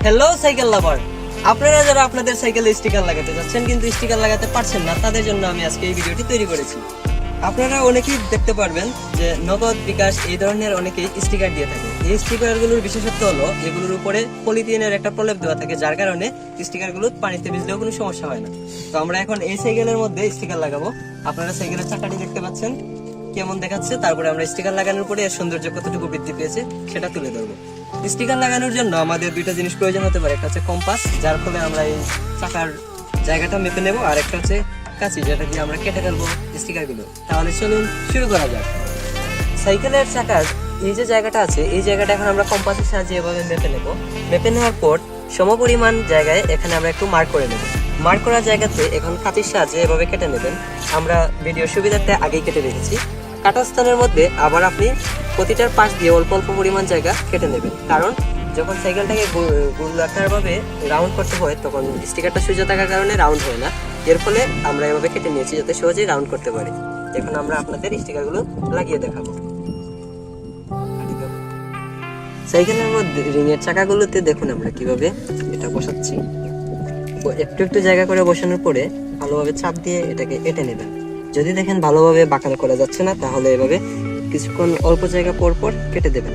Hello cycle লাভার, আপনারা যারা আপনাদের সাইকেলে স্টিকার লাগাতে যাচ্ছেন কিন্তু স্টিকার লাগাতে পারছেন না, তাদের জন্য আমি আজকে এই ভিডিওটি তৈরি করেছি। আপনারা অনেকেই দেখতে পারবেন যে নগদ, বিকাশ এই ধরনের অনেকেই স্টিকার দিয়ে থাকে। এই স্টিকারগুলোর বিশেষত্ব হলো এগুলোর উপরে পলিথিনের একটা প্রলেপ দেওয়া থাকে, যার কারণে স্টিকারগুলো পানিতে ভিজলেও কোনো সমস্যা হয় না। তো আমরা এখন এই সাইকেলের মধ্যে স্টিকার লাগাবো। আপনারা সাইকেলের চাকাটি দেখতে পাচ্ছেন কেমন দেখাচ্ছে, তারপরে আমরা স্টিকার লাগানোর পরে এর সৌন্দর্য কতটুকু বৃদ্ধি পেয়েছে সেটা তুলে ধরবো। স্টিকার লাগানোর জন্য আমাদের দুইটা জিনিস প্রয়োজন হতে পারে। একটা হচ্ছে কম্পাস, যার ফলে আমরা এই চাকার জায়গাটা মেপে নেবো, আর একটা হচ্ছে কাঁচি, যেটা দিয়ে আমরা কেটে ফেলবো স্টিকারগুলো। তাহলে চলুন শুরু করা যাক। সাইকেলের চাকার এই যে জায়গাটা আছে, এই জায়গাটা এখন আমরা কম্পাসের সাহায্যে এভাবে মেপে নেবো। মেপে নেওয়ার পর সমপরিমাণ জায়গায় এখানে আমরা একটু মার্ক করে নেব। মার্ক করার জায়গাতে এখন কাঁচির সাহায্যে এভাবে কেটে নেবেন। আমরা ভিডিও সুবিধার্থে আগেই কেটে রেখেছি। কাটা স্থানের মধ্যে আবার আপনি প্রতিটার পাশ দিয়ে অল্প অল্প পরিমাণ জায়গা কেটে নেবেন, কারণ যখন সাইকেলটাকে গোলাকারভাবে রাউন্ড করতে হয় তখন স্টিকারটা সোজা থাকার কারণে রাউন্ড হয় না। এর ফলে আমরা এভাবে কেটে নিয়েছি যাতে সহজেই রাউন্ড করতে পারি। এখন আমরা আপনাদের স্টিকারগুলো লাগিয়ে দেখাবো। সাইকেলের মধ্যে রিংয়ের চাকাগুলোতে দেখুন আমরা কিভাবে এটা বসাচ্ছি। একটু একটু জায়গা করে বসানোর পরে ভালোভাবে চাপ দিয়ে এটাকে কেটে নেবেন। যদি দেখেন ভালোভাবে বাঁকানো করা যাচ্ছে না, তাহলে এভাবে কিছুক্ষণ অল্প জায়গা পর পর কেটে দেবেন।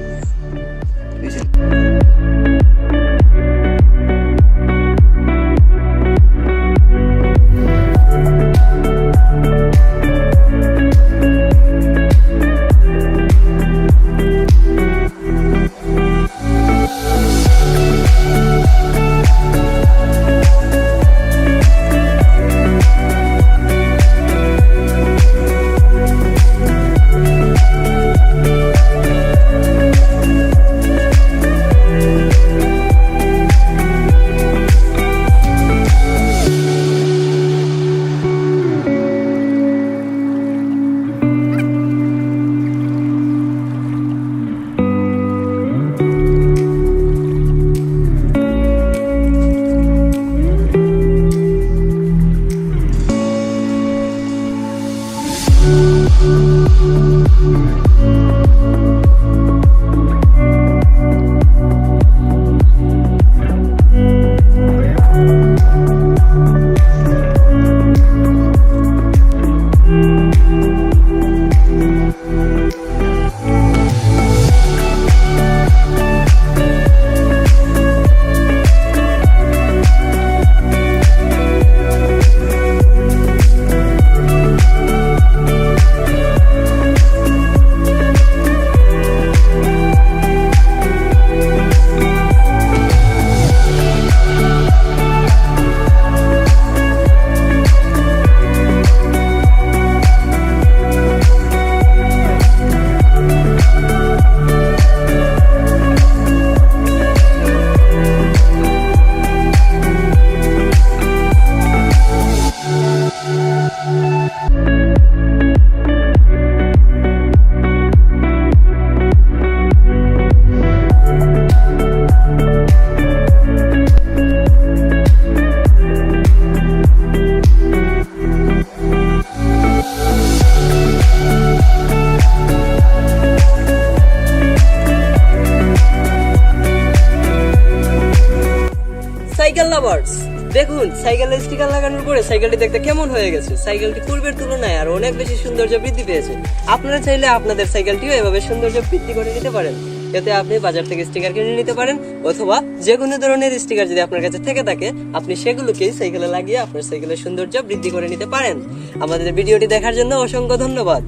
সাইকেল লাভার্স, দেখুন সাইকেলের স্টিকার লাগানোর পরে সাইকেলটি দেখতে কেমন হয়ে গেছে। সাইকেলটি পূর্বের তুলনায় আর অনেক বেশি সৌন্দর্য বৃদ্ধি পেয়েছে। আপনারা চাইলে আপনাদের সাইকেলটিও এভাবে সৌন্দর্য বৃদ্ধি করে নিতে পারেন। এতে আপনি বাজার থেকে স্টিকার কিনে নিতে পারেন, অথবা যে কোনো ধরনের স্টিকার যদি আপনার কাছে থেকে থাকে আপনি সেগুলোকেই সাইকেলে লাগিয়ে আপনার সাইকেলের সৌন্দর্য বৃদ্ধি করে নিতে পারেন। আমাদের ভিডিওটি দেখার জন্য অসংখ্য ধন্যবাদ।